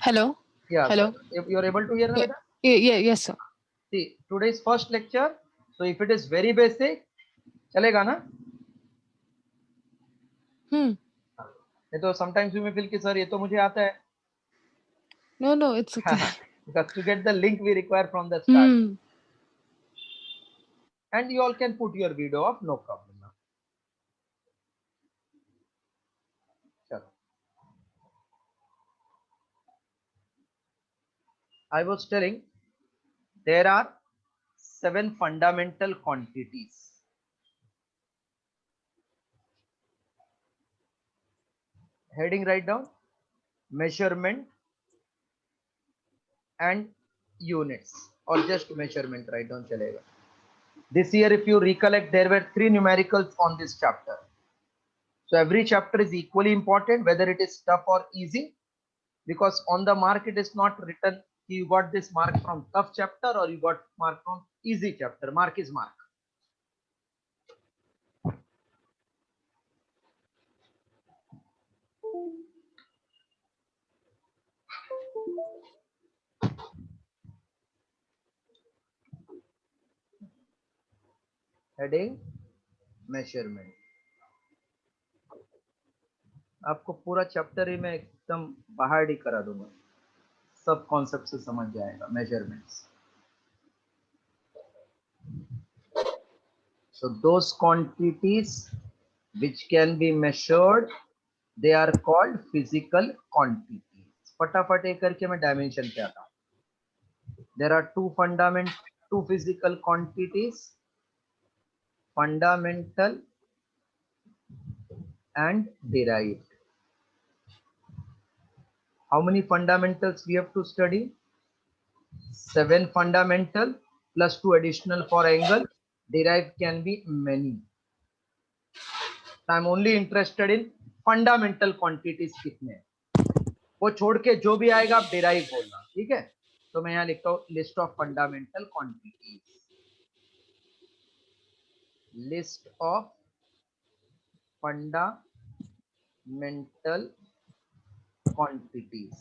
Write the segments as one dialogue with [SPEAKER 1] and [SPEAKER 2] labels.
[SPEAKER 1] Hello.
[SPEAKER 2] Yeah,
[SPEAKER 1] Hello.
[SPEAKER 2] you are able to hear me,
[SPEAKER 1] Yeah.
[SPEAKER 2] beta?
[SPEAKER 1] Yes, sir.
[SPEAKER 2] See, today's first lecture. So if it is very basic, चलेगा ना? ये तो sometimes you may feel कि sir ये तो मुझे आता है.
[SPEAKER 1] No, it's okay.
[SPEAKER 2] Because to get the link we require from the start.
[SPEAKER 1] Hmm.
[SPEAKER 2] And you all can put your video up, no problem. Chalo. I was telling there are 7 fundamental quantities. Heading right down, measurement and units, or just measurement right down chalega. This year, if you recollect, there were 3 numericals on this chapter. So every chapter is equally important, whether it is tough or easy, because on the mark it is not written you got this mark from tough chapter or you got mark from easy chapter. Mark is mark. Heading measurement. आपको पूरा chapter ही मैं एकदम बाहर ही करा दूंगा, सब concept से समझ जाएगा. Measurements. So those quantities which can be measured, they are called physical quantities. फटाफट एक करके मैं डायमेंशन पे आता हूँ. There are two physical quantities, fundamental and derived. How many fundamentals we have to study? 7 fundamental plus 2 additional for angle. Derived can be many. So I'm only interested in fundamental quantities कितने हैं. वो छोड़ के जो भी आएगा आप derive बोलना, ठीक है? तो मैं यहाँ लिखता हूँ list of fundamental quantities. List of fundamental quantities.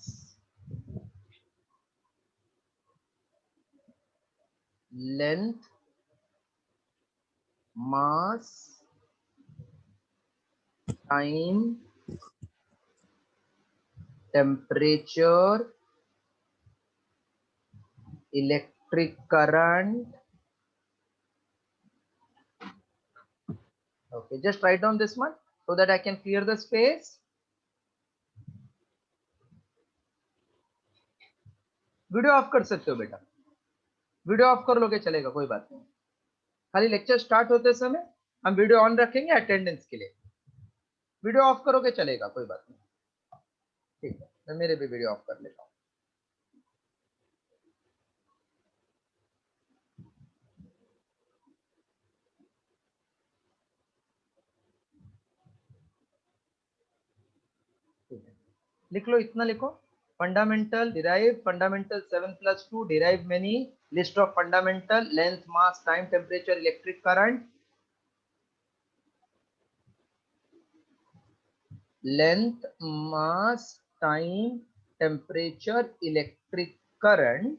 [SPEAKER 2] Length, mass, time, temperature, electric current. Okay, just write down this one so that I can clear the space. Video of कर सकते हो बेटा, वीडियो ऑफ कर लोगे चलेगा, कोई बात नहीं. खाली लेक्चर स्टार्ट होते समय हम वीडियो ऑन रखेंगे अटेंडेंस के लिए. वीडियो ऑफ करोगे चलेगा, कोई बात नहीं. ठीक है, मैं मेरे भी वीडियो ऑफ कर लेता हूँ. लिख लो, इतना लिखो. Fundamental, derive, fundamental 7 plus 2, derive many, list of fundamental, length, mass, time, temperature, electric current. Length, mass, time, temperature, electric current.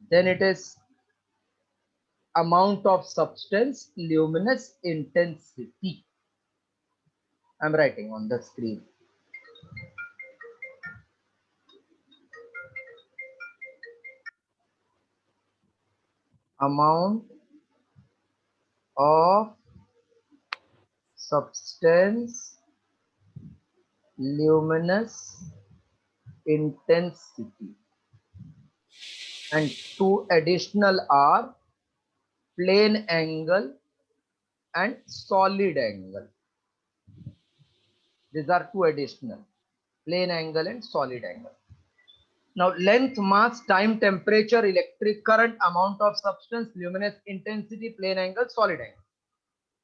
[SPEAKER 2] Then it is amount of substance, luminous intensity. I'm writing on the screen. Amount of substance, luminous intensity. And 2 additional are plane angle and solid angle. These are 2 additional, plane angle and solid angle. Now length, mass, time, temperature, electric current, amount of substance, luminous intensity, plane angle, solid angle.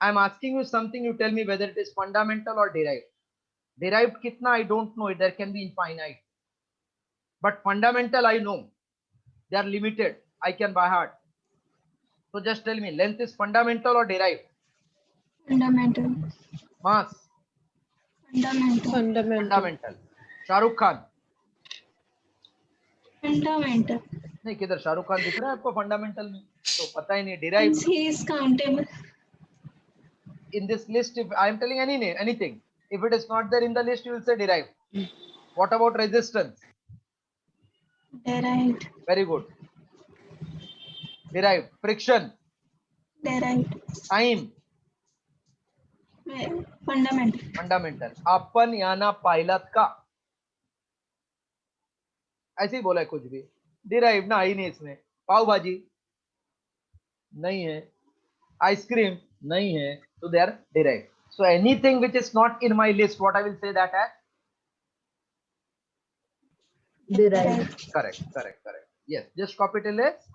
[SPEAKER 2] I am asking you something, you tell me whether it is fundamental or derived. Derived kitna I don't know, there can be infinite. But fundamental I know, they are limited, I can by heart. So just tell me, length is fundamental or derived?
[SPEAKER 3] Fundamental.
[SPEAKER 2] Mass?
[SPEAKER 3] Fundamental.
[SPEAKER 1] Fundamental.
[SPEAKER 2] Fundamental. Shahrukh Khan.
[SPEAKER 3] Fundamental.
[SPEAKER 2] नहीं, किधर शाहरुख खान दिख रहा है आपको fundamental में? तो पता ही नहीं. Derive.
[SPEAKER 3] Since he is countable.
[SPEAKER 2] In this list, if I am telling any name, anything, if it is not there in the list, you will say derived. What about resistance?
[SPEAKER 3] Derived.
[SPEAKER 2] Very good. Derived. Friction.
[SPEAKER 3] Derived.
[SPEAKER 2] Time.
[SPEAKER 3] Fundamental.
[SPEAKER 2] Fundamental. आपण याना पाहिलात का? ऐसे ही बोला है कुछ भी. Derive ना आई नहीं इसमें. पाव भाजी नहीं है. आइसक्रीम नहीं है. So they are derived. So anything which is not in my list, what I will say that as?
[SPEAKER 4] Derived.
[SPEAKER 2] Correct, correct, correct. Yes, just copy till this.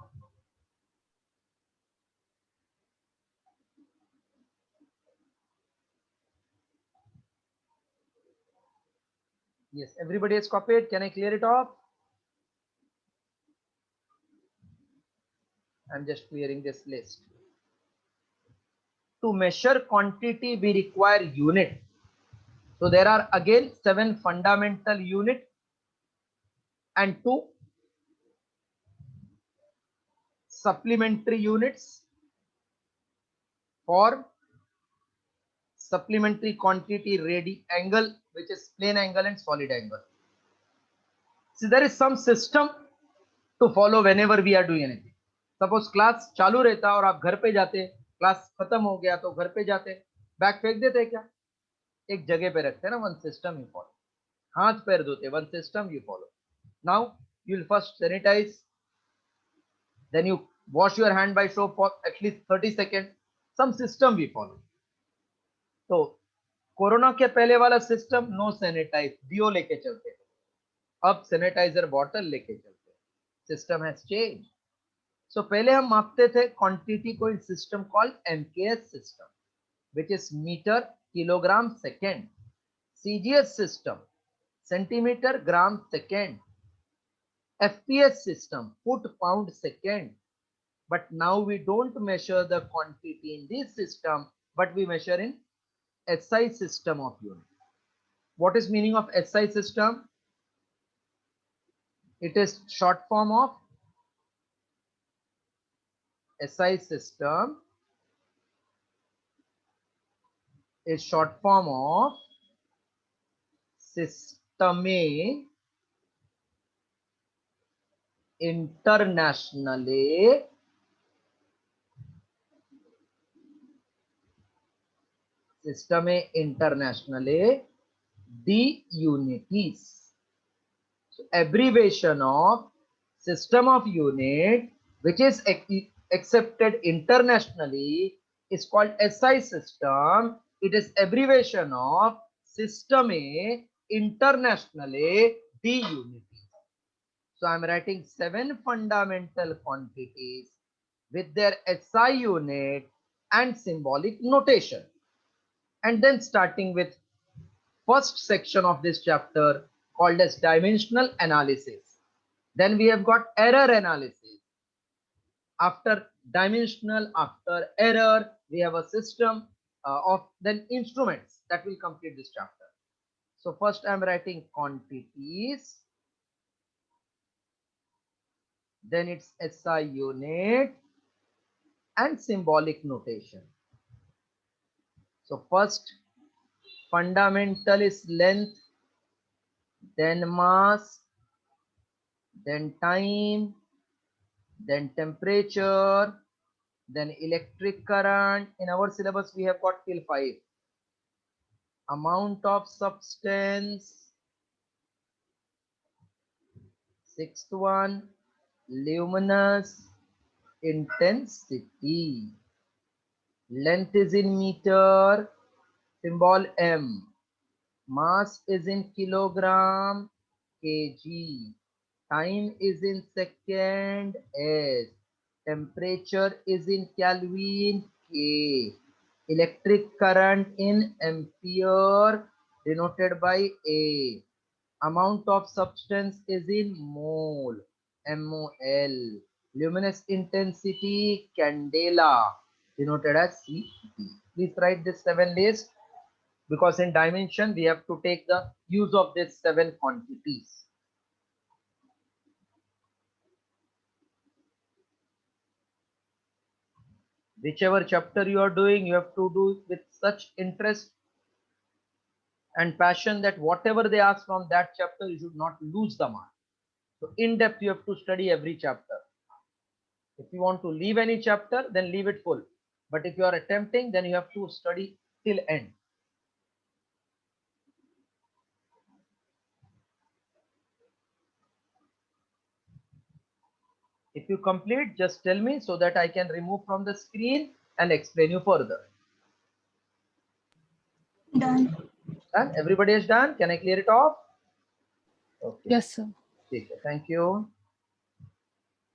[SPEAKER 2] Yes, everybody has copied. Can I clear it off? I'm just clearing this list. To measure quantity, we require unit. So there are again 7 fundamental unit and 2 supplementary units for supplementary quantity ready angle, which is plane angle and solid angle. So there is some system to follow whenever we are doing anything. Suppose class चालू रहता और आप घर पे जाते, class खत्म हो गया तो घर पे जाते, बैग फेंक देते क्या? एक जगह पे रखते हैं ना. One system you follow. हाथ पैर धोते, one system you follow. Now you will first sanitize, then you wash your hand by soap for at least 30 second. Some system we follow. तो कोरोना के पहले वाला सिस्टम नो सैनिटाइज, डीओ लेके चलते थे. अब सैनिटाइजर बॉटल लेके चलते. System has change. सो पहले हम मापते थे क्वांटिटी को in system called MKS system, which is meter, kilogram, second. CGS system, centimeter, gram, second. FPS system, foot, pound, second. But now we don't measure the quantity in this system, but we measure in SI system of unit. What is meaning of SI system? It is short form of SI system is short form of Systeme Internationale di Unities. So abbreviation of system of unit which is accepted internationally is called SI system. It is abbreviation of Systeme Internationale di Unities. So I am writing 7 fundamental quantities with their SI unit and symbolic notation. And then starting with first section of this chapter called as dimensional analysis. Then we have got error analysis. After dimensional, after error, we have a system of then instruments that will complete this chapter. So first I am writing quantities. Then it's SI unit and symbolic notation. So first fundamental is length, then mass, then time, then temperature, then electric current. In our syllabus we have got till 5. Amount of substance. 6th one, luminous intensity. Length is in meter, symbol M. Mass is in kilogram, kg. Time is in second, S. Temperature is in Kelvin, K. Electric current in ampere, denoted by A. Amount of substance is in mole, MOL. Luminous intensity, candela, denoted as CT. Please write this 7 list. because in dimension we have to take the use of these 7 quantities. Whichever chapter you are doing, you have to do with such interest and passion that whatever they ask from that chapter, you should not lose the mark. So in depth, you have to study every chapter. If you want to leave any chapter, then leave it full. But if you are attempting, then you have to study till end. If you complete, just tell me so that I can remove from the screen and explain you further.
[SPEAKER 3] Done.
[SPEAKER 2] Done? Everybody is done? Can I clear it off? Okay.
[SPEAKER 1] Yes, sir.
[SPEAKER 2] Okay, thank you.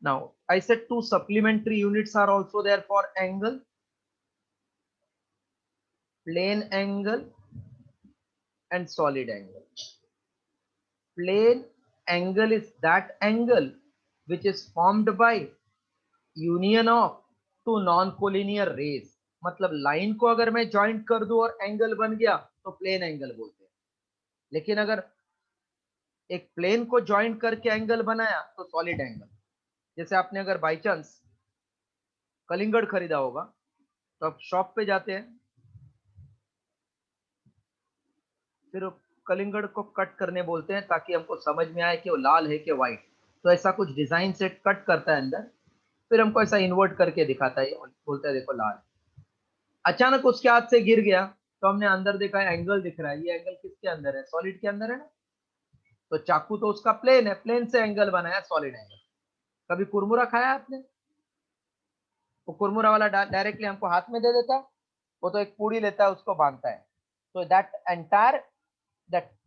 [SPEAKER 2] Now, I said 2 supplementary units are also there for angle. Plane angle and solid angle. Plane angle is that angle which is formed by union of 2 non-collinear rays. मतलब line को अगर मैं joint कर दूं और angle बन गया तो प्लेन एंगल बोलते हैं. लेकिन अगर एक प्लेन को ज्वाइंट करके एंगल बनाया तो सॉलिड एंगल. जैसे आपने अगर बाय चांस कलिंगड़ खरीदा होगा तो आप शॉप पे जाते हैं, फिर कलिंगड़ को कट करने बोलते हैं ताकि हमको समझ में आए कि वो लाल है कि व्हाइट. तो ऐसा कुछ डिजाइन से कट करता है अंदर, फिर हमको ऐसा इन्वर्ट करके दिखाता है, बोलता है देखो लाल. अचानक उसके हाथ से गिर गया तो हमने अंदर देखा एंगल दिख रहा है. ये एंगल किसके अंदर है? सॉलिड के अंदर है ना. तो चाकू तो उसका प्लेन है, प्लेन से एंगल बनाया सॉलिड एंगल. कभी कुरमुरा खाया आपने? वो कुरमुरा वाला डायरेक्टली हमको हाथ में दे देता है, वो तो एक पूड़ी लेता है उसको बांधता है. तो that entire that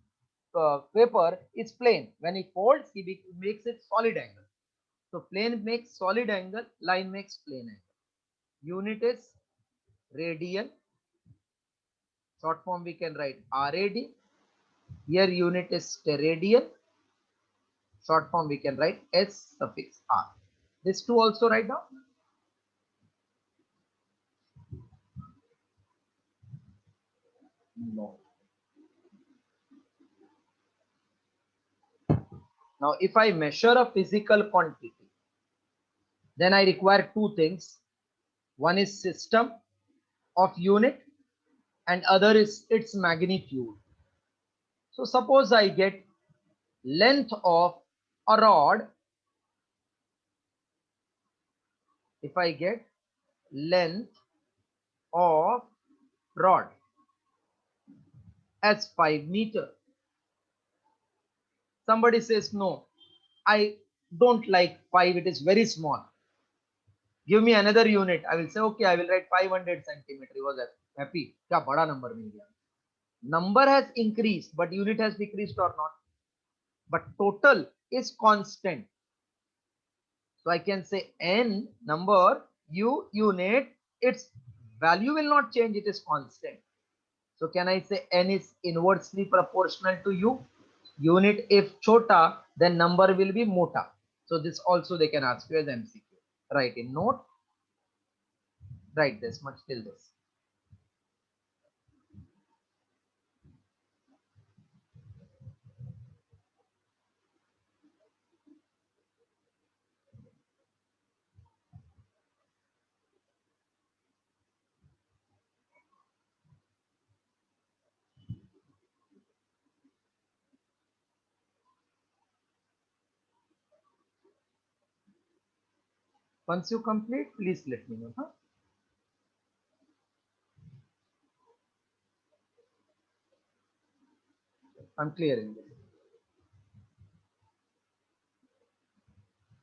[SPEAKER 2] paper is plane. When he folds, he makes it solid angle. So plane makes solid angle, line makes plane angle. Unit is radian. Short form we can write RAD. Here unit is steradian. Short form we can write S suffix R. This two also write down. No. Now, if I measure a physical quantity, then I require 2 things. One is system of unit and other is its magnitude. So suppose I get length of a rod. If I get length of rod as 5 meter. Somebody says, no, I don't like 5, it is very small. Give me another unit. I will say, okay, I will write 500 centimeter. He was happy. क्या बड़ा number मिल गया. Number has increased, but unit has decreased or not. But total is constant. So I can say n number, u unit, its value will not change, it is constant. So can I say n is inversely proportional to u? Unit if chota, then number will be mota. So this also they can ask you as MCQ. Write in note. Write this much till this. Once you complete, please let me know. Huh? I'm clearing this.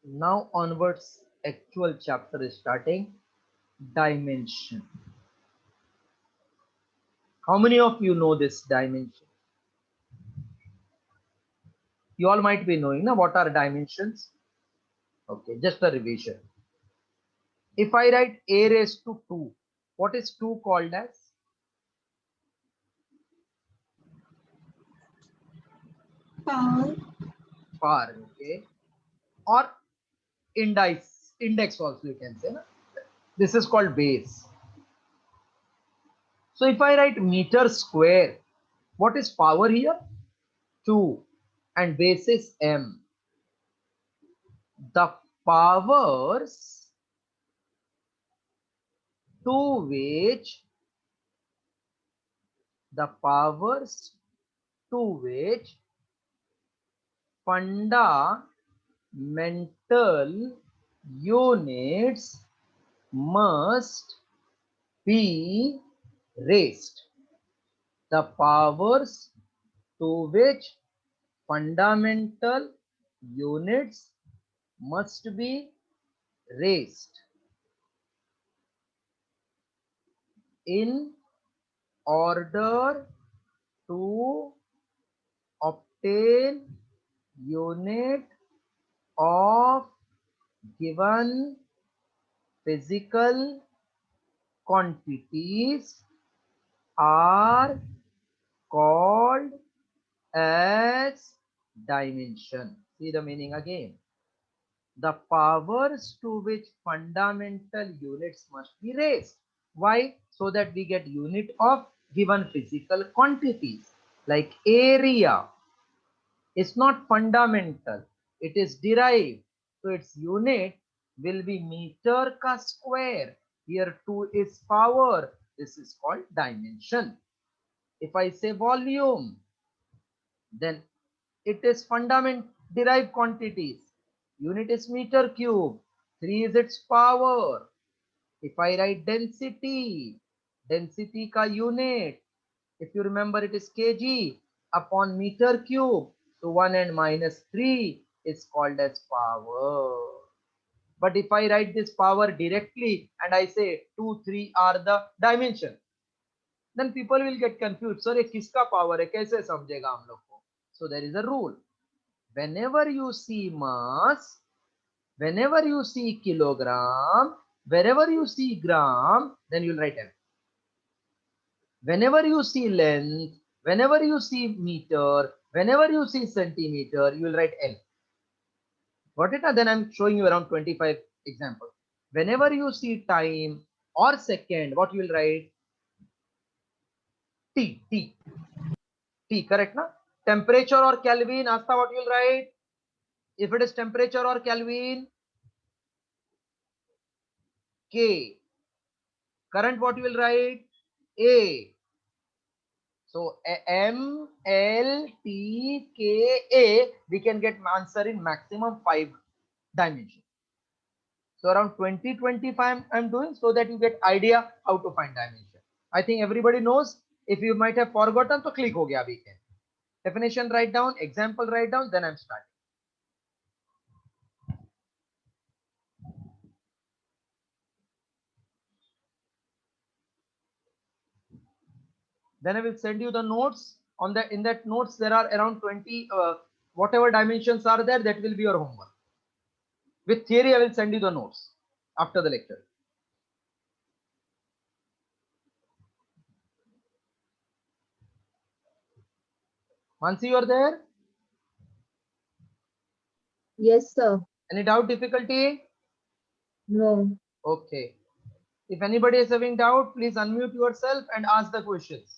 [SPEAKER 2] Now onwards, actual chapter is starting. Dimension. How many of you know this dimension? You all might be knowing now what are dimensions. Okay, just a revision. If I write a raised to 2, what is 2 called as?
[SPEAKER 3] Power.
[SPEAKER 2] Power, okay. Or index also you can say. Na? This is called base. So if I write meter square, what is power here? 2 and base is m. The powers to which fundamental units must be raised. The powers to which fundamental units must be raised in order to obtain unit of given physical quantities are called as dimension. See the meaning again. The powers to which fundamental units must be raised. Why? So that we get unit of given physical quantities. Like area is not fundamental, it is derived. So its unit will be meter ka square. Here 2 is power. This is called dimension. If I say volume, then it is fundament derived quantities. Unit is meter cube. 3 is its power. If I write density, density ka unit, if you remember, it is kg upon meter cube. So 1 and minus 3 is called as power. But if I write this power directly and I say 2, 3 are the dimension, then people will get confused. Sir, ये किसका power है? कैसे समझेगा हम लोग को? So there is a rule. Whenever you see mass, whenever you see kilogram, wherever you see gram, then you'll write M. Whenever you see length, whenever you see meter, whenever you see centimeter, you will write L. Got it? Then I'm showing you around 25 examples. Whenever you see time or second, what you will write? T, T, T, correct? Na? Temperature or Kelvin, Asta, what you will write? If it is temperature or Kelvin, K. Current, what you will write? A. So M, L, T, K, A, we can get answer in maximum 5 dimensions. So around 20, 25 I'm doing so that you get idea how to find dimension. I think everybody knows. If you might have forgotten, so click ho gaya abhi ke. Definition write down, example write down, then I'm starting. Then I will send you the notes. On that, in that notes there are around 20 whatever dimensions are there, that will be your homework. With theory I will send you the notes after the lecture. Mansi, you are there?
[SPEAKER 4] Yes, sir.
[SPEAKER 2] Any doubt, difficulty?
[SPEAKER 4] No.
[SPEAKER 2] Okay. If anybody is having doubt, please unmute yourself and ask the questions.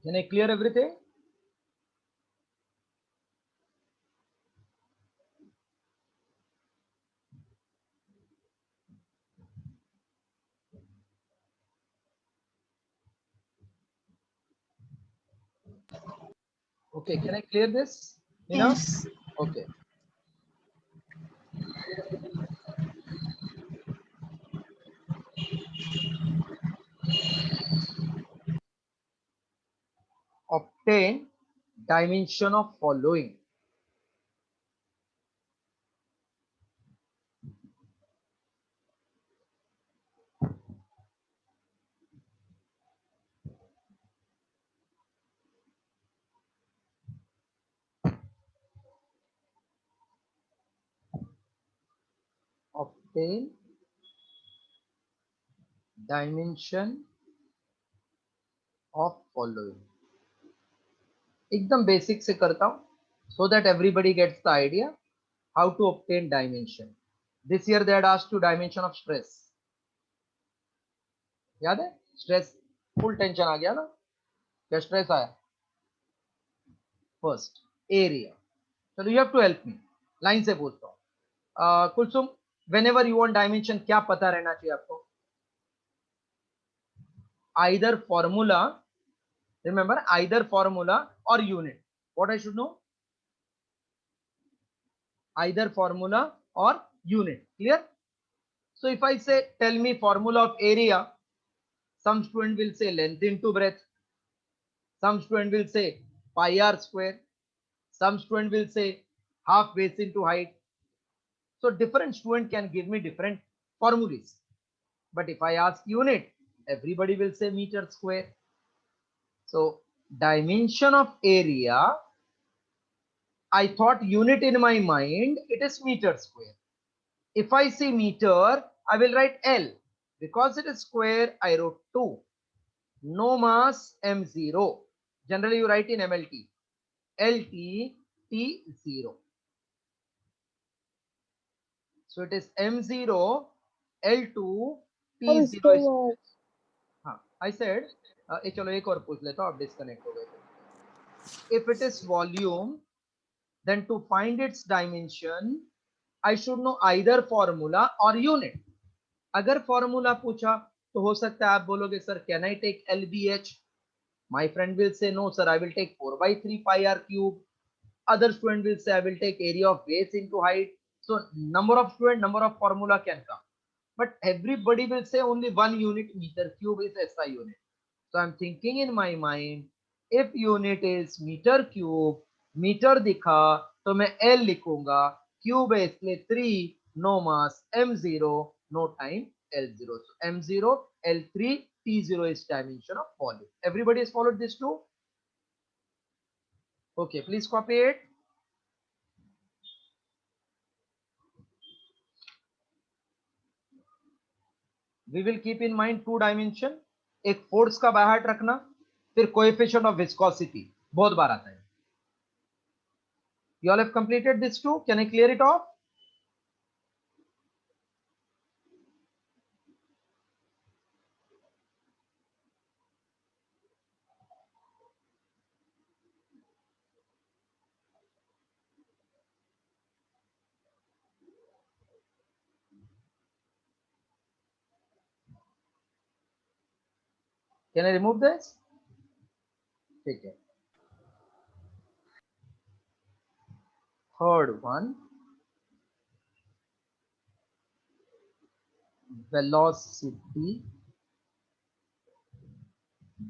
[SPEAKER 2] Can I clear everything? Okay, can I clear this? Enough?
[SPEAKER 3] Yes.
[SPEAKER 2] Okay. Obtain dimension of following. Obtain dimension of following. एकदम basic से करता हूं so that everybody gets the idea how to obtain dimension. This year they had asked you dimension of stress. याद है? Stress full tension आ गया ना, क्या stress आया? First area. चलो you have to help me, line से पूछता हूं. Kulsum, whenever you want dimension क्या पता रहना चाहिए आपको? Either formula, remember, either formula or unit. What I should know? Either formula or unit. Clear? So if I say tell me formula of area, some student will say length into breadth, some student will say pi r square, some student will say half base into height. So different student can give me different formulas. But if I ask unit, everybody will say meter square. So dimension of area, I thought unit in my mind, it is meter square. If I see meter, I will write L. Because it is square, I wrote 2. No mass M0. Generally you write in MLT. LT T0. So it is M0 L2 T0. I said, चलो एक और पूछ लेता हूं, आप disconnect हो गए थे. If it is volume, then to find its dimension, I should know either formula or unit. अगर formula पूछा तो हो सकता है आप बोलोगे sir can I take LBH? My friend will say no sir, I will take 4/3 pi r cube. Other student will say I will take area of base into height. So number of student, number of formula can come. But everybody will say only one unit, meter cube is SI unit. So I'm thinking in my mind, if unit is meter cube, meter दिखा तो मैं L लिखूंगा, cube है इसलिए 3, no mass M0, no time L0. So M0 L3 T0 is dimension of volume. Everybody has followed this too? Okay, please copy it. We will keep in mind two dimension. एक force का by heart रखना, फिर coefficient of viscosity बहुत बार आता है. You all have completed this too? Can I clear it off? Can I remove this? ठीक है. Third one, velocity,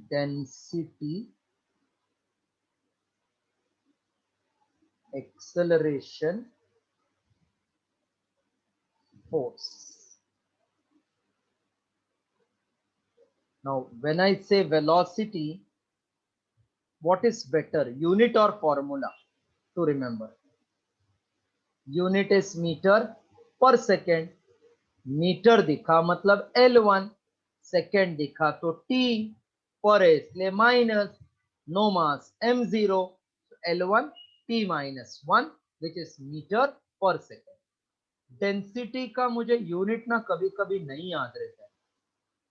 [SPEAKER 2] density, acceleration, force. Now, when I say velocity, what is better, unit or formula to remember? Unit is meter per second. Meter दिखा मतलब L1, second दिखा तो T पर है इसलिए minus, no mass M0, L1 T minus 1 which is meter per second. Density का मुझे unit ना कभी कभी नहीं याद रहता है,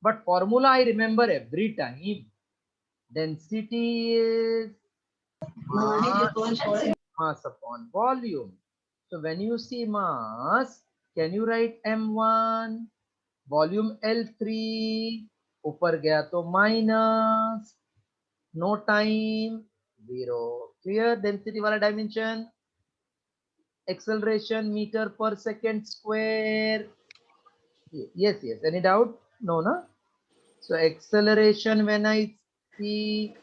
[SPEAKER 2] but formula I remember every time. Density is mass upon volume. So when you see mass, can you write M1, volume L3, ऊपर गया तो minus, no time 0. Clear? Density वाला dimension. Acceleration meter per second square. yes, any doubt? No, na? So acceleration, when I see,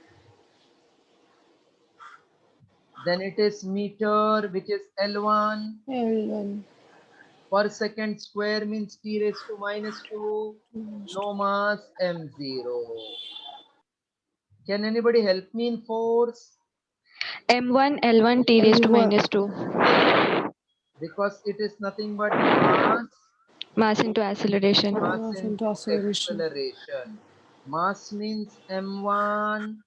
[SPEAKER 2] then it is meter which is L1
[SPEAKER 1] L1.
[SPEAKER 2] per second square means T raised to minus 2, no mass M0. Can anybody help me in force?
[SPEAKER 5] M1 L1 T raised to
[SPEAKER 1] L1.
[SPEAKER 5] minus 2.
[SPEAKER 2] Because it is nothing but mass
[SPEAKER 5] Mass into acceleration.
[SPEAKER 2] Mass
[SPEAKER 1] Mass
[SPEAKER 2] into
[SPEAKER 1] into acceleration.
[SPEAKER 2] acceleration. Mass means m1,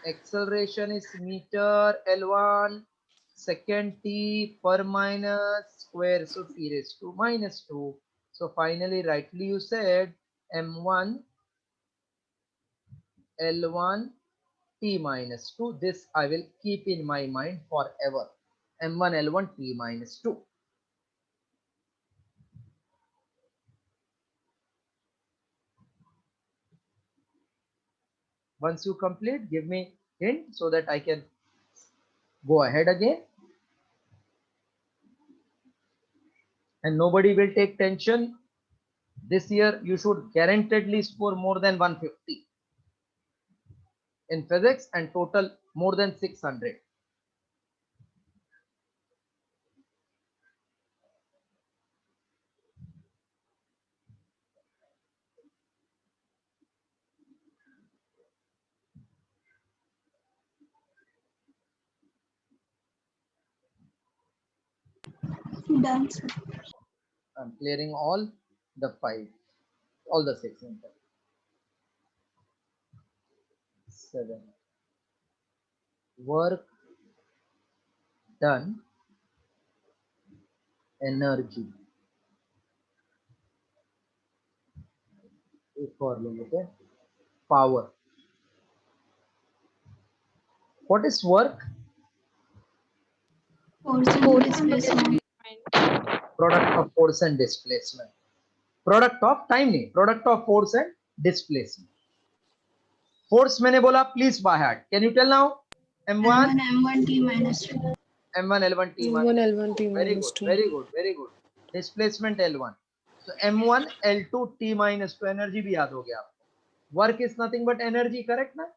[SPEAKER 2] acceleration is meter L1, second t per minus square, so t raised to minus 2. So finally, rightly you said m1 L1 t minus 2. This I will keep in my mind forever. m1 L1 t minus 2. Once you complete, give me hint so that I can go ahead again. And nobody will take tension. This year you should guaranteedly score more than 150 in physics and total more than 600.
[SPEAKER 3] Done, sir.
[SPEAKER 2] I'm clearing all the 5, all the 6 in fact. 7. Work done, energy. For limited power. What is work?
[SPEAKER 3] Force and
[SPEAKER 5] Force
[SPEAKER 3] displacement.
[SPEAKER 2] Product of force and displacement. Product of time नहीं, product of force and displacement. Force मैंने बोला please by heart. Can you tell now? M1
[SPEAKER 3] M1 T minus 2.
[SPEAKER 2] M1 L1 T
[SPEAKER 1] M1 L1 T
[SPEAKER 2] very
[SPEAKER 1] minus
[SPEAKER 2] good,
[SPEAKER 1] 2.
[SPEAKER 2] very good, very good. Displacement L1. So M1 L2 T minus 2 energy भी याद हो गया आपको. Work is nothing but energy, correct ना?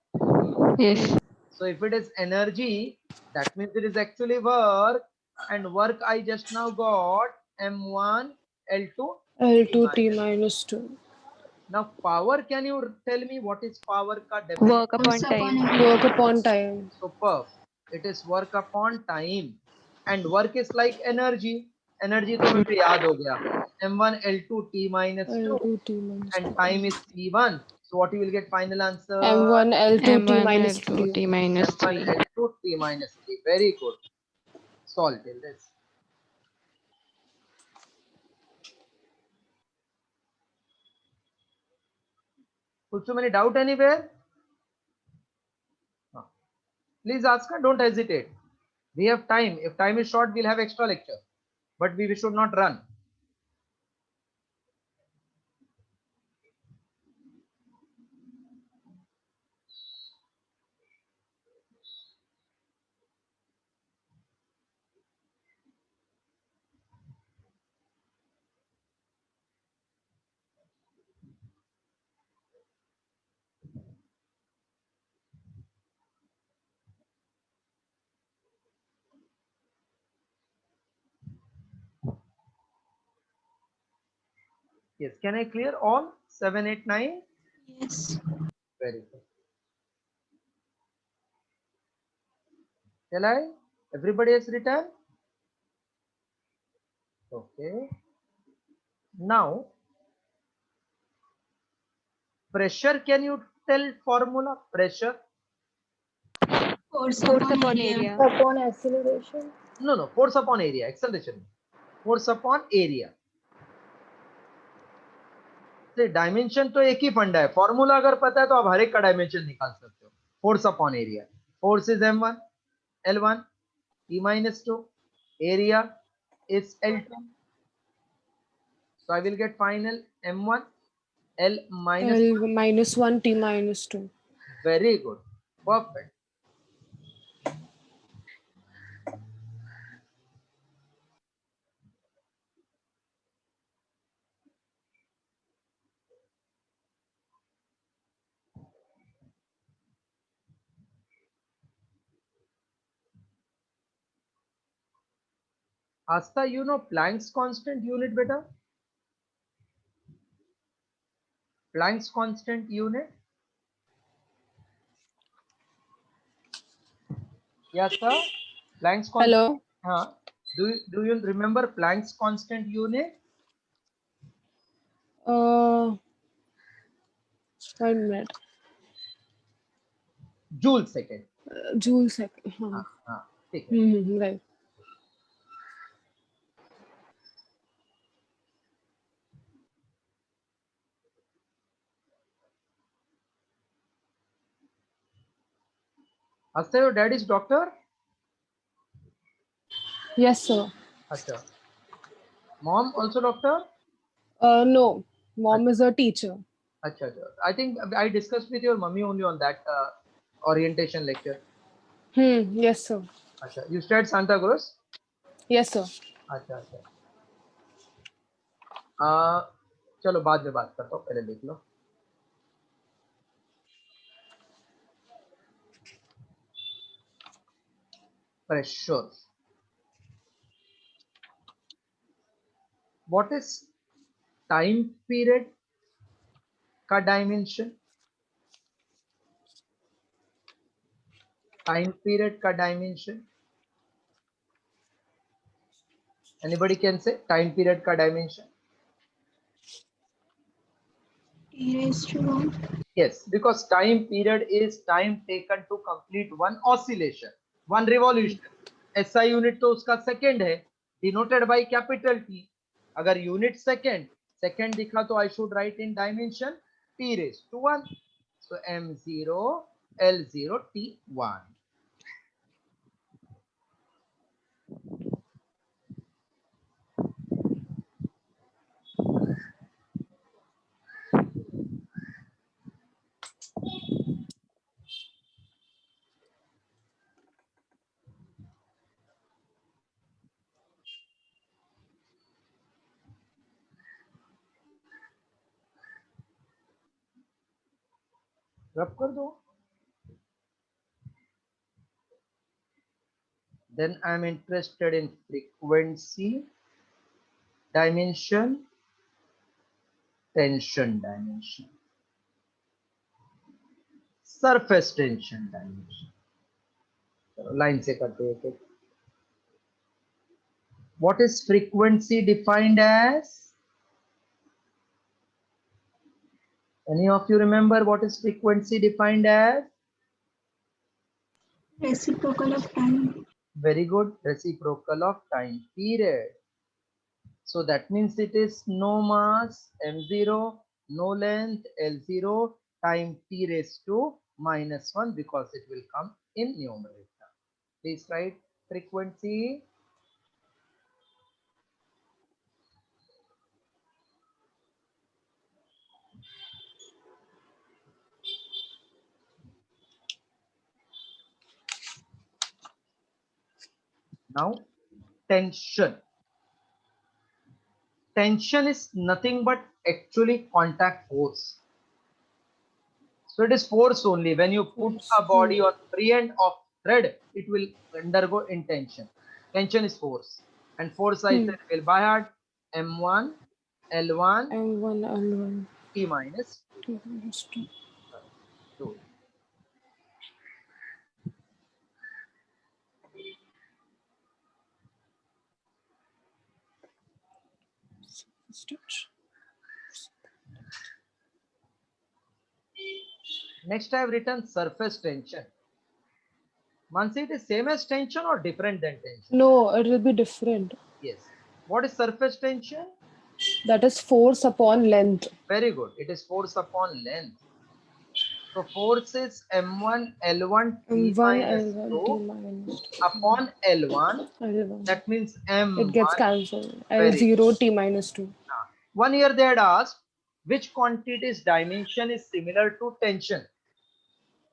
[SPEAKER 5] Yes.
[SPEAKER 2] So if it is energy, that means it is actually work, and work I just now got M1 L2
[SPEAKER 1] L2 T minus 2.
[SPEAKER 2] Now power, can you tell me what is power ka definition?
[SPEAKER 5] Work upon
[SPEAKER 3] Force upon
[SPEAKER 5] time.
[SPEAKER 3] area.
[SPEAKER 1] Work upon time.
[SPEAKER 2] Superb. It is work upon time, and work is like energy. Energy तो मुझे याद हो गया. M1 L2 T minus 2
[SPEAKER 1] L2 T minus 2.
[SPEAKER 2] and time is T1. So what you will get final answer?
[SPEAKER 1] M1 L2 T
[SPEAKER 5] M1
[SPEAKER 1] minus
[SPEAKER 5] L2
[SPEAKER 1] 3.
[SPEAKER 5] T minus
[SPEAKER 2] M1
[SPEAKER 5] 3.
[SPEAKER 2] L2 T minus 3. Very good. Solve till this. So many doubt anywhere? No. Please ask her, don't hesitate. We have time. If time is short, we'll have extra lecture. But we should not run. Yes, can I clear all 7, 8, 9?
[SPEAKER 3] Yes.
[SPEAKER 2] Very good. Shall I? Everybody has written? Okay. Now, pressure, can you tell formula? Pressure?
[SPEAKER 3] Force
[SPEAKER 5] Force
[SPEAKER 3] upon
[SPEAKER 5] upon
[SPEAKER 3] area.
[SPEAKER 5] area.
[SPEAKER 1] Upon acceleration.
[SPEAKER 2] No, force upon area, acceleration. Force upon area. तो dimension तो एक ही फंडा है. Formula अगर पता है तो आप हर एक का डायमेंशन निकाल सकते हो. Force upon area. Force is m1 L1 T minus 2. Area is L2. So I will get final m1 L minus
[SPEAKER 1] L minus 1 T minus 2.
[SPEAKER 2] Very good. Perfect. Asta, you know Planck's constant unit, beta? Planck's constant unit? Yes, sir. Planck's constant.
[SPEAKER 1] Hello.
[SPEAKER 2] Do you remember Planck's constant unit?
[SPEAKER 1] 1 minute.
[SPEAKER 2] Joule second.
[SPEAKER 1] Joule second.
[SPEAKER 2] हाँ
[SPEAKER 1] हाँ.
[SPEAKER 2] हाँ ठीक है.
[SPEAKER 1] Right.
[SPEAKER 2] अच्छा, your dad is doctor?
[SPEAKER 1] Yes, sir.
[SPEAKER 2] अच्छा. Mom also doctor?
[SPEAKER 1] No. Mom is a teacher.
[SPEAKER 2] अच्छा. I think I discussed with your mummy only on that orientation lecture.
[SPEAKER 1] Yes, sir.
[SPEAKER 2] अच्छा. You stayed Santa Cruz?
[SPEAKER 1] Yes, sir.
[SPEAKER 2] अच्छा अच्छा. चलो बाद में बात करता हूँ, पहले लिख लो. Pressure. What is time period का dimension? Time period का dimension. Anybody can say time period का dimension?
[SPEAKER 3] T raised to 1.
[SPEAKER 2] Yes, because time period is time taken to complete one oscillation, one revolution. SI unit तो उसका second है, denoted by capital T. अगर unit second दिखा तो I should write in dimension T raised to 1. So M0 L0 T1. रब कर दो. Then I am interested in frequency dimension, tension dimension, surface tension dimension. Line से करते हैं एक. What is frequency defined as? Any of you remember what is frequency defined as?
[SPEAKER 3] Reciprocal of time.
[SPEAKER 2] Very good. Reciprocal of time period. So that means it is no mass M0, no length L0, time t raised to -1 because it will come in numerator. Please write frequency. Now tension. Tension is nothing but actually contact force. So it is force only. When you put a body on free end of thread, it will undergo in tension. Tension is force. And force I said will by heart M1, L1,
[SPEAKER 1] M1, L1.
[SPEAKER 2] T minus
[SPEAKER 1] T minus 2.
[SPEAKER 2] 2.
[SPEAKER 1] Stitch.
[SPEAKER 2] Next I have written surface tension. Mansi, it is same as tension or different than tension?
[SPEAKER 1] No, it will be different.
[SPEAKER 2] Yes. What is surface tension?
[SPEAKER 1] That is force upon length.
[SPEAKER 2] Very good. It is force upon length. So force is M1 L1 T
[SPEAKER 1] M1,
[SPEAKER 2] minus
[SPEAKER 1] L1,
[SPEAKER 2] 2
[SPEAKER 1] T minus 2.
[SPEAKER 2] upon L1.
[SPEAKER 1] L1.
[SPEAKER 2] That means M1.
[SPEAKER 1] It gets cancelled.
[SPEAKER 2] Very
[SPEAKER 1] L0, T minus 2.
[SPEAKER 2] 1 year they had asked which quantity's dimension is similar to tension.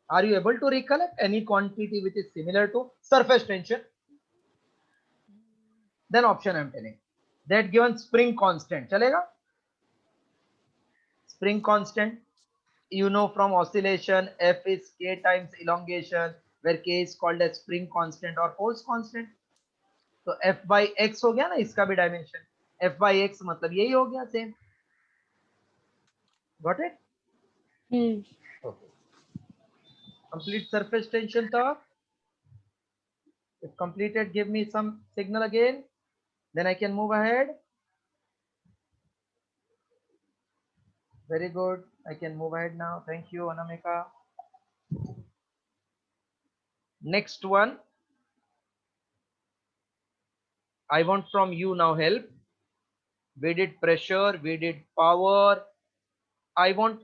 [SPEAKER 2] Are you able to recollect any quantity which is similar to surface tension? Then option I am telling. They had given spring constant. Chalega? Spring constant. You know from oscillation, F is K times elongation, where K is called as spring constant or force constant. तो F by X हो गया ना, इसका भी dimension. F by X मतलब यही हो गया same. Got it? Okay. Complete surface tension talk. If completed, give me some signal again. Then I can move ahead. Very good. I can move ahead now. Thank you, Anamika. Next one. I want from you now help. We did pressure, we did power. I want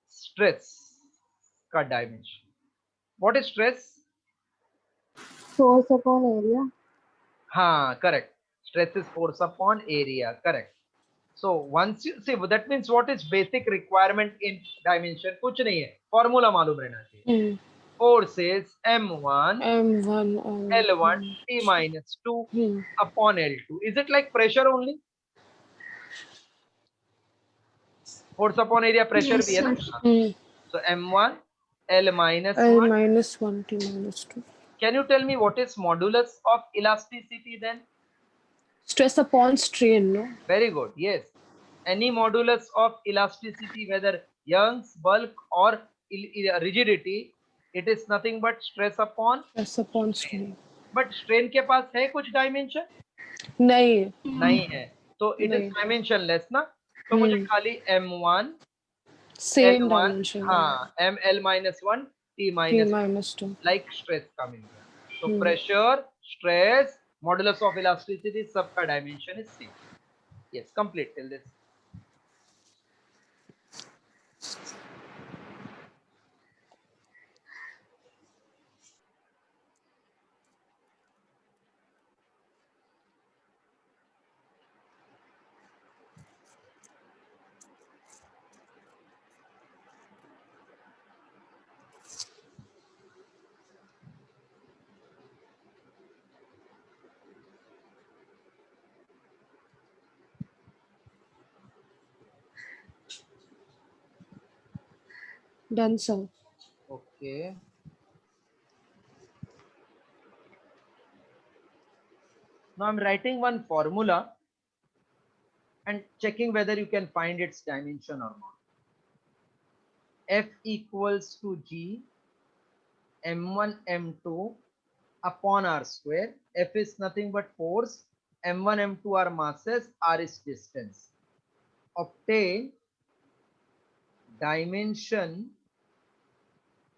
[SPEAKER 2] stress ka dimension. What is stress?
[SPEAKER 5] Force upon area.
[SPEAKER 2] Ha, correct. Stress is force upon area. Correct. So once you see, that means what is basic requirement in dimension? कुछ नहीं है. Formula मालूम रहना चाहिए. Force is M1
[SPEAKER 1] M1
[SPEAKER 2] L1 T minus 2
[SPEAKER 1] Hmm.
[SPEAKER 2] upon L2. Is it like pressure only? Force upon area pressure
[SPEAKER 3] Yes,
[SPEAKER 2] भी है ना?
[SPEAKER 3] sir.
[SPEAKER 2] So M1 L minus
[SPEAKER 1] L
[SPEAKER 2] 1.
[SPEAKER 1] minus 1 T minus 2.
[SPEAKER 2] Can you tell me what is modulus of elasticity then?
[SPEAKER 1] Stress upon strain, no?
[SPEAKER 2] Very good. Yes. Any modulus of elasticity, whether Young's, bulk or rigidity, it is nothing but stress upon.
[SPEAKER 1] Stress upon strain.
[SPEAKER 2] But strain के पास है कुछ dimension?
[SPEAKER 1] नहीं.
[SPEAKER 2] नहीं है. So it is
[SPEAKER 1] नहीं.
[SPEAKER 2] dimensionless ना? तो मुझे खाली M1
[SPEAKER 1] Same
[SPEAKER 2] L1
[SPEAKER 1] dimension.
[SPEAKER 2] हाँ ML minus 1 T
[SPEAKER 1] T
[SPEAKER 2] minus
[SPEAKER 1] minus 2.
[SPEAKER 2] like stress का मिल गया. So pressure, stress, modulus of elasticity सबका dimension is same. Yes, complete till this.
[SPEAKER 1] Done, sir.
[SPEAKER 2] Okay. Now I'm writing one formula and checking whether you can find its dimension or not. F equals to G M1 M2 upon R square. F is nothing but force. M1 M2 are masses. R is distance. Obtain dimension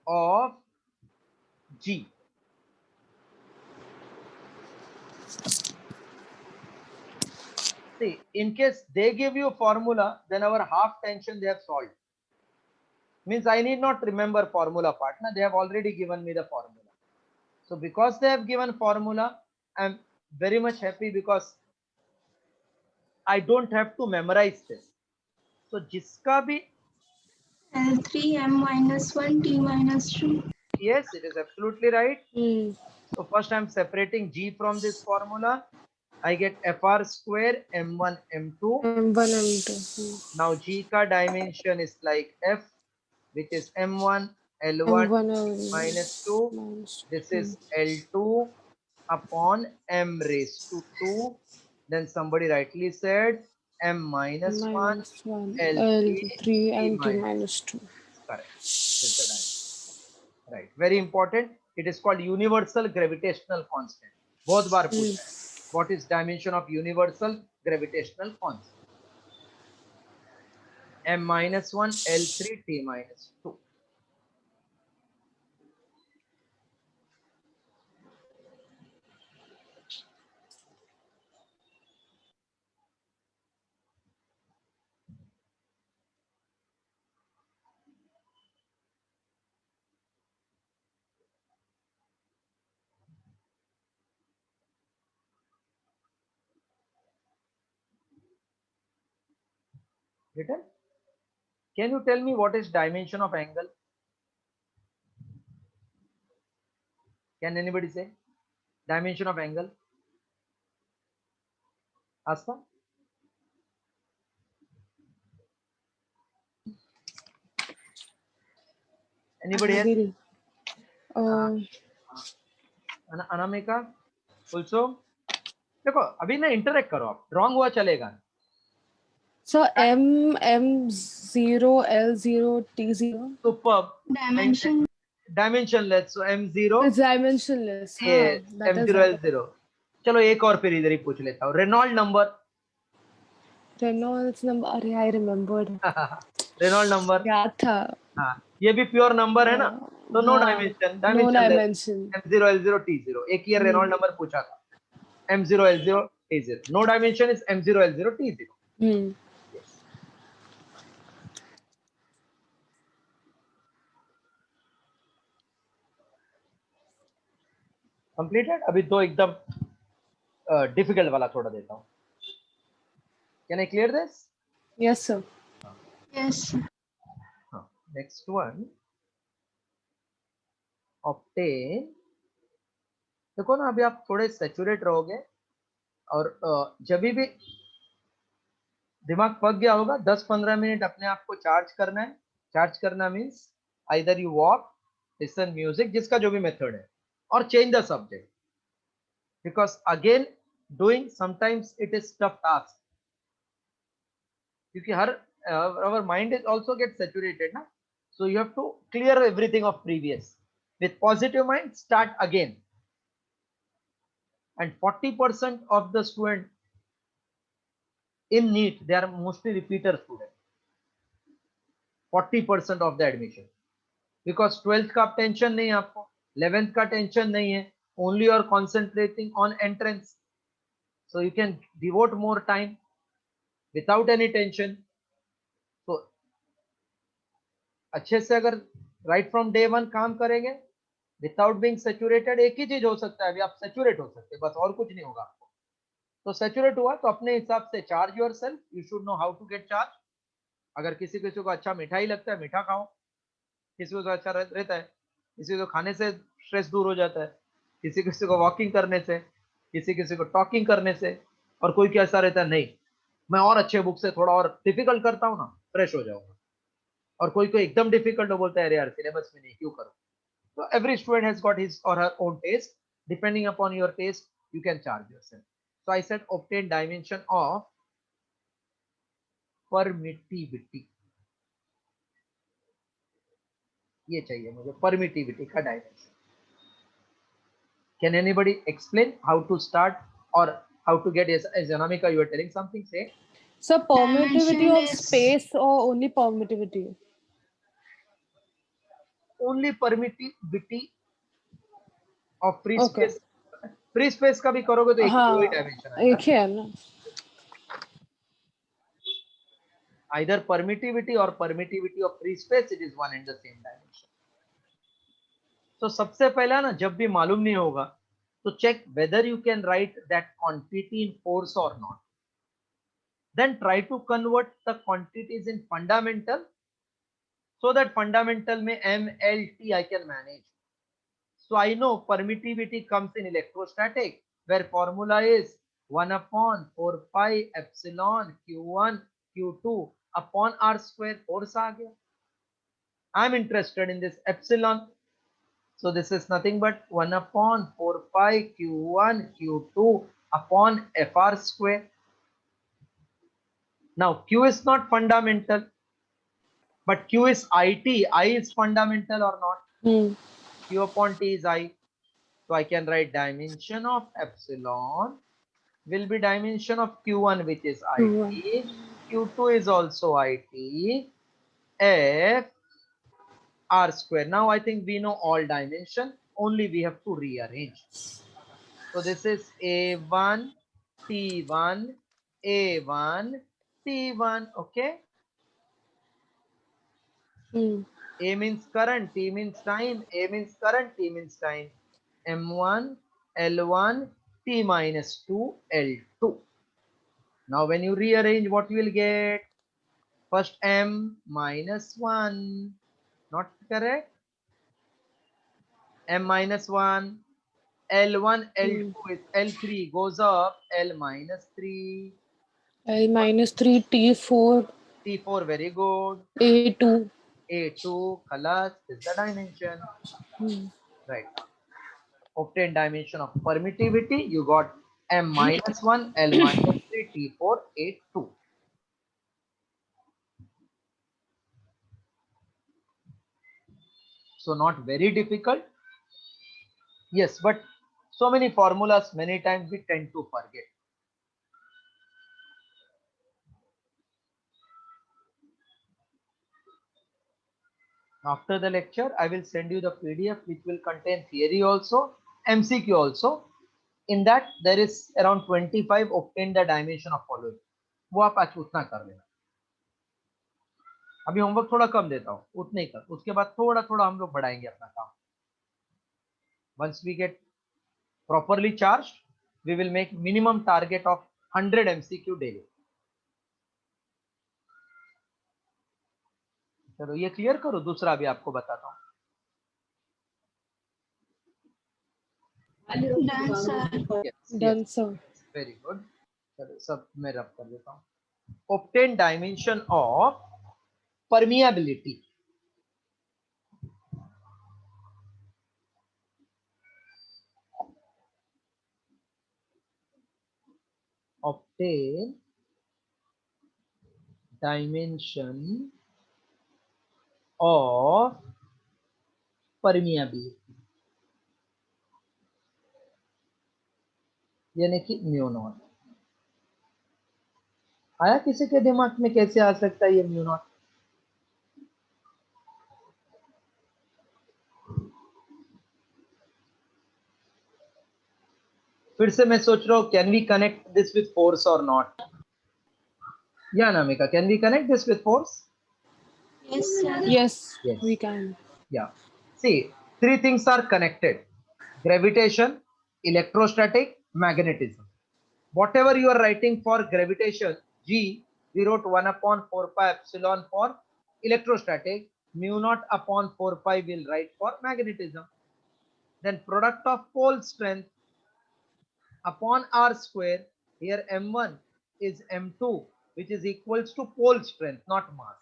[SPEAKER 2] of G. See, in case they give you formula, then our half tension they have solved. Means I need not remember formula part. They have already given me the formula. So because they have given formula, I'm very much happy because I don't have to memorize this. So jiska bhi,
[SPEAKER 3] L3 M minus 1 T minus 2.
[SPEAKER 2] yes, it is absolutely right.
[SPEAKER 1] Hmm.
[SPEAKER 2] So first I'm separating G from this formula. I get FR square M1 M2.
[SPEAKER 1] M1 M2.
[SPEAKER 2] Now G ka dimension is like F, which is M1 L1
[SPEAKER 1] M1 L
[SPEAKER 2] minus 2.
[SPEAKER 1] minus
[SPEAKER 2] This
[SPEAKER 1] 2.
[SPEAKER 2] is L2 upon M raised to 2. Then somebody rightly said M minus 1
[SPEAKER 1] minus 1
[SPEAKER 2] L3
[SPEAKER 1] L3 and T
[SPEAKER 2] minus.
[SPEAKER 1] minus 2.
[SPEAKER 2] Correct. This is the dimension. Right. Very important. It is called universal gravitational constant. बहुत बार पूछा है. What is dimension of universal gravitational constant? M minus 1 L3 T minus 2. Written? Can you tell me what is dimension of angle? Can anybody say? Dimension of angle? Asta? Anybody else?
[SPEAKER 1] Agil.
[SPEAKER 2] Anamika also? देखो अभी ना interact करो आप. Wrong हुआ चलेगा.
[SPEAKER 1] So M0 L0 T0.
[SPEAKER 2] Superb.
[SPEAKER 3] Dimension.
[SPEAKER 2] Dimensionless. So M0.
[SPEAKER 1] It's dimensionless.
[SPEAKER 2] Yes.
[SPEAKER 1] That is
[SPEAKER 2] M0 L0. चलो एक और फिर इधर ही पूछ लेता हूँ. Reynold number.
[SPEAKER 1] Reynolds number. I remembered.
[SPEAKER 2] Reynold number,
[SPEAKER 1] याद था.
[SPEAKER 2] हाँ ये भी प्योर नंबर है ना, तो नो
[SPEAKER 1] हाँ,
[SPEAKER 2] dimension,
[SPEAKER 1] no dimension.
[SPEAKER 2] M0 L0 T0, एक ही रेनॉल्ड नंबर पूछा था, M0 L0 T0, no dimension is M0 L0 T0.
[SPEAKER 1] Hmm.
[SPEAKER 2] Yes. Completed. अभी दो एकदम डिफिकल्ट वाला थोड़ा देता हूँ. Can I clear this?
[SPEAKER 1] Yes, sir.
[SPEAKER 3] Yes.
[SPEAKER 2] Next one. Obtain. देखो ना, अभी आप थोड़े सेचुरेट रहोगे और जब भी दिमाग पक गया होगा 10-15 मिनट अपने आप को चार्ज करना है. चार्ज करना means either you walk, listen music, जिसका जो भी मेथड है, और change the subject, because again doing sometimes it is tough task, क्योंकि हर our mind is also get saturated na, so you have to clear everything of previous with positive mind, start again. And 40% of the student in NEET, they are mostly repeater student, 40% of the admission, because 12th का tension नहीं है आपको, 11th का tension नहीं है, only you are concentrating on entrance, so you can devote more time without any tension. तो अच्छे से अगर राइट फ्रॉम डे वन काम करेंगे विदाउट बीइंग सैचुरेटेड, एक ही चीज हो सकता है, अभी आप सैचुरेट हो सकते हैं, बस और कुछ नहीं होगा आपको. तो सैचुरेट हुआ तो अपने हिसाब से charge yourself, you should know how to get charge. अगर किसी किसी को अच्छा मिठाई लगता है, मीठा खाओ, किसी को तो अच्छा रहता है, किसी को खाने से स्ट्रेस दूर हो जाता है, किसी किसी को वॉकिंग करने से, किसी किसी को टॉकिंग करने से, और कोई कैसा रहता है, नहीं मैं और अच्छे बुक से थोड़ा और डिफिकल्ट करता हूँ ना, फ्रेश हो जाऊंगा. और कोई कोई एकदम डिफिकल्ट हो, बोलता है अरे यार सिलेबस में नहीं, क्यों करूं. So every student has got his or her own taste. Depending upon your taste, you can charge yourself. So I said obtain dimension of permittivity. ये चाहिए मुझे permittivity का dimension. Can anybody explain how to start or how to get? As Anamika, you were telling something. Say
[SPEAKER 1] So permittivity
[SPEAKER 3] Dimension
[SPEAKER 1] of
[SPEAKER 3] is
[SPEAKER 1] space or only permittivity?
[SPEAKER 2] only permittivity of free
[SPEAKER 1] Okay.
[SPEAKER 2] space. Free space का भी करोगे तो एक ही
[SPEAKER 1] हाँ,
[SPEAKER 2] dimension
[SPEAKER 1] एक
[SPEAKER 2] आएगा.
[SPEAKER 1] ही है ना.
[SPEAKER 2] Either permittivity or permittivity of free space, it is one and the same dimension. तो सबसे पहला ना, जब भी मालूम नहीं होगा तो check whether you can write that quantity in force और not. Then try to convert the quantities in fundamental, so that fundamental में m l t I can manage. So I know permittivity comes in electrostatic, where formula is 1 upon 4 pi epsilon q1 q2 upon r square. force आ गया. I'm interested in this epsilon. So this is nothing but 1 upon 4 pi q1 q2 upon fr square. Now q is not fundamental, but q is it. I is fundamental or not? Q upon t is I. So I can write dimension of epsilon will be dimension of q1, which is it. q2 is also it. F r square. Now I think we know all dimension, only we have to rearrange. So this is a1 t1 a1 t1. Okay, a means current, t means time, a means current, t means time. m1 l1 t minus 2 l2. Now when you rearrange, what you will get? First m minus 1, not correct, m minus 1, L1, L2 is L3 goes up, L minus 3,
[SPEAKER 1] L minus 3, T4,
[SPEAKER 2] T4, very good,
[SPEAKER 1] A2.
[SPEAKER 2] A2, khalas, is the dimension. Right. Obtain dimension of permittivity, you got M minus 1, L minus 3, T4, A2. So not very difficult. Yes, but so many formulas, many times we tend to forget. After the lecture, I will send you the PDF which will contain theory also, MCQ also. In that, there is around 25 obtain the dimension of following. वो आप आज उतना कर लेना. अभी homework थोड़ा कम देता हूँ, उतने ही कर. उसके बाद थोड़ा थोड़ा हम लोग बढ़ाएंगे अपना काम. Once we get properly charged, we will make minimum target of 100 MCQ daily. चलो ये क्लियर करो. दूसरा भी आपको बताता हूँ.
[SPEAKER 3] Done, sir.
[SPEAKER 2] Yes,
[SPEAKER 1] Done,
[SPEAKER 2] yes.
[SPEAKER 1] sir.
[SPEAKER 2] Very good. चलो सब मैं रब कर देता हूँ. Obtain dimension of permeability. Obtain dimension of permeability. यानी कि म्यू नॉट. आया किसी के दिमाग में कैसे आ सकता है ये म्यू नॉट? फिर से मैं सोच रहा हूँ, can we connect this with force और नॉट? या Namika, can we connect this with force?
[SPEAKER 3] Yes, sir.
[SPEAKER 1] Yes,
[SPEAKER 2] Yes.
[SPEAKER 1] we can.
[SPEAKER 2] Yeah. See, three things are connected: gravitation, electrostatic, magnetism. Whatever you are writing for gravitation, G, we wrote 1 upon 4 pi epsilon for electrostatic, mu naught upon 4 pi will write for magnetism. Then product of pole strength upon R square, here M1 is M2, which is equals to pole strength, not mass.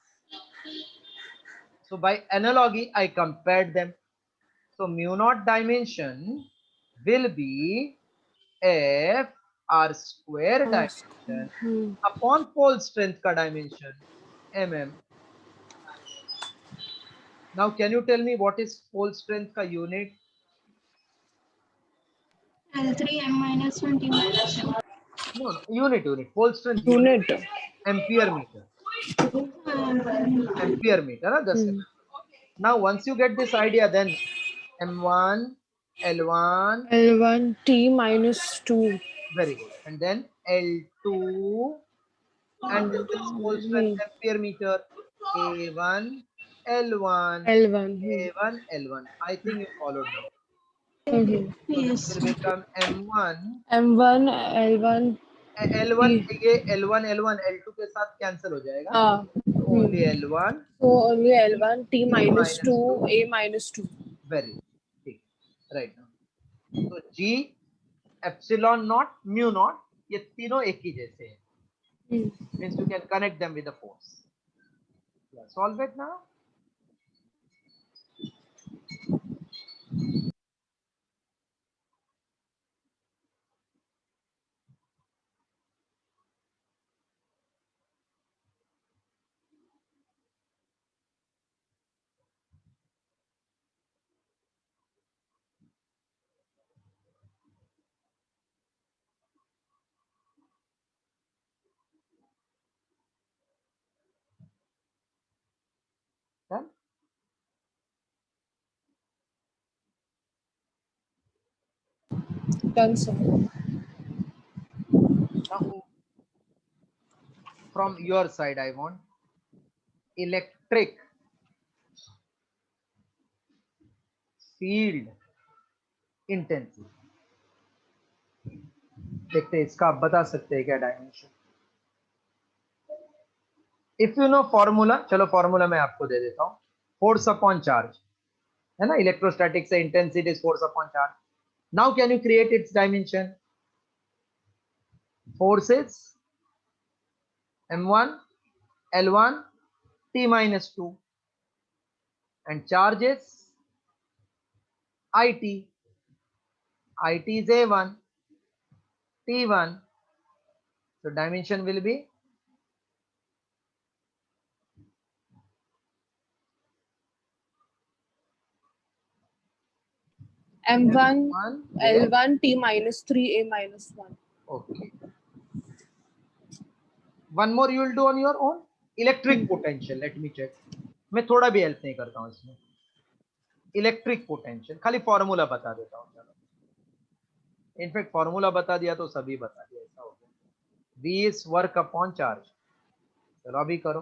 [SPEAKER 2] So by analogy, I compared them. So mu naught dimension will be F R square dimension upon pole strength ka dimension mm. Now can you tell me what is pole strength ka unit?
[SPEAKER 3] L3 m minus 1 t minus 2.
[SPEAKER 2] No, unit. Pole strength
[SPEAKER 1] Unit.
[SPEAKER 2] ampere meter. Ampere meter, huh? Just now once you get this idea, then M1, L1,
[SPEAKER 1] L1 T minus 2.
[SPEAKER 2] very good, and then L2, and this is pole strength ampere meter. A1, L1,
[SPEAKER 1] L1.
[SPEAKER 2] A1, L1. I think you followed me.
[SPEAKER 1] Mm-hmm.
[SPEAKER 2] So
[SPEAKER 3] Yes,
[SPEAKER 2] this will become M1,
[SPEAKER 1] M1, L1.
[SPEAKER 2] L1. ये L1, L1, L2 के साथ cancel हो जाएगा.
[SPEAKER 1] Ah.
[SPEAKER 2] Only L1.
[SPEAKER 1] So only L1 T minus
[SPEAKER 2] minus
[SPEAKER 1] 2, A minus 2.
[SPEAKER 2] Very good. Right now. So G, epsilon naught, mu naught, ये तीनों एक ही जैसे हैं. Means you can connect them with the force. Yeah, solve it now. Done.
[SPEAKER 1] Done, sir.
[SPEAKER 2] Now from your side, I want electric field intensity. देखते हैं इसका आप बता सकते हैं क्या dimension. If you know formula, चलो फॉर्मूला मैं आपको दे देता हूँ. फोर्स अपॉन चार्ज है ना, इलेक्ट्रोस्टैटिक से intensity is force upon charge. Now can you create it's dimension. Forces m1, L1, t minus 2, and charges it. It is a1, t1. So dimension will be
[SPEAKER 1] M1,
[SPEAKER 2] yes.
[SPEAKER 1] L1 T minus 3, A minus 1.
[SPEAKER 2] Okay. One more you will do on your own. Electric potential. Let me check. मैं थोड़ा भी help नहीं करता हूँ इसमें। Electric potential खाली formula बता देता हूँ। चलो इनफैक्ट फॉर्मूला बता दिया तो सभी बता दिया, ऐसा हो गया। V is work upon charge. चलो अभी करो,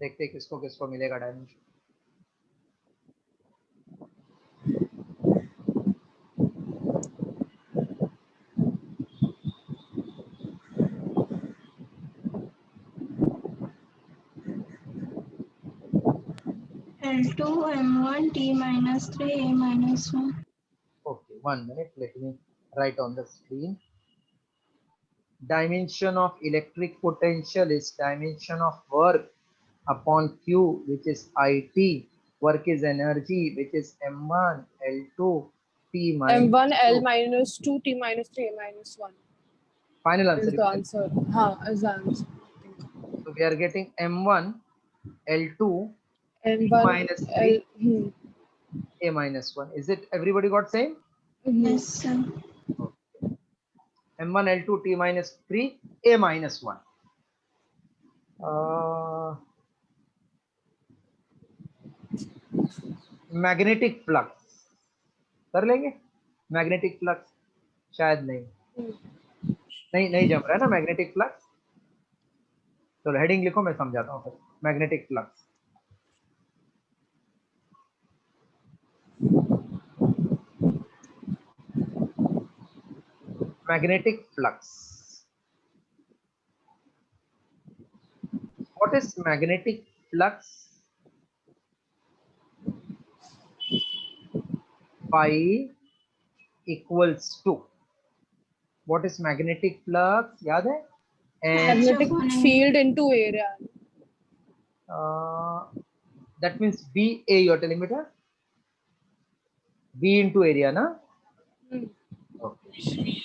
[SPEAKER 2] देखते किसको किसको मिलेगा dimension.
[SPEAKER 3] L2 M1 T minus 3 A minus 1.
[SPEAKER 2] Okay, 1 minute. Let me write on the screen. Dimension of electric potential is dimension of work upon Q, which is IT. Work is energy, which is M1, L2, T minus
[SPEAKER 1] M1 L
[SPEAKER 2] 2.
[SPEAKER 1] minus 2 T minus 3 A minus 1
[SPEAKER 2] Final answer.
[SPEAKER 1] is the answer. Is the answer.
[SPEAKER 2] So we are getting M1, L2, T
[SPEAKER 1] M1
[SPEAKER 2] minus 3,
[SPEAKER 1] L.
[SPEAKER 2] A minus 1. Is it everybody got same?
[SPEAKER 3] Yes, sir.
[SPEAKER 2] M1, L2, T minus 3, A minus 1. Magnetic flux कर लेंगे। Magnetic flux शायद नहीं जम रहा है ना magnetic flux. चलो heading लिखो, मैं समझाता हूँ फिर। Magnetic flux, magnetic flux. What is magnetic flux? Phi equals to, what is magnetic flux? याद है? And
[SPEAKER 1] Magnetic field into area.
[SPEAKER 2] that means BA, you are telling me that? B into area, na? Okay.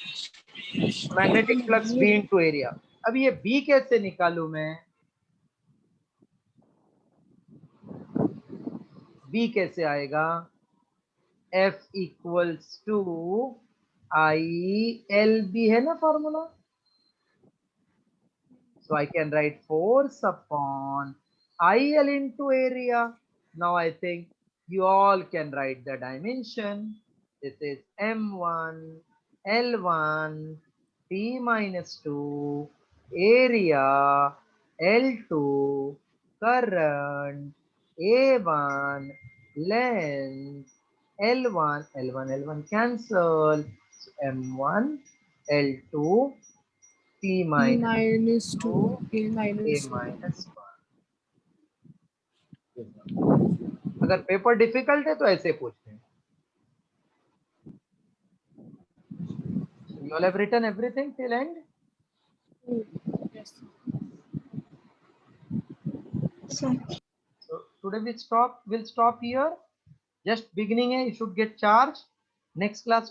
[SPEAKER 2] Magnetic flux B into area. अब ये B कैसे निकालूं मैं? B कैसे आएगा? F equals to ILB है ना formula? So I can write force upon IL into area. Now I think you all can write the dimension. This is M1, L1, T minus 2, area, L2, current, A1, length, L1 cancel. So M1, L2, T minus
[SPEAKER 1] 2 A
[SPEAKER 2] A
[SPEAKER 1] minus 1.
[SPEAKER 2] minus 1. अगर paper difficult है तो ऐसे पूछते हैं। You all have written everything till end?
[SPEAKER 1] Yes.
[SPEAKER 3] Sir.
[SPEAKER 2] So today we'll stop here. Just beginning है, you should get charged. Next class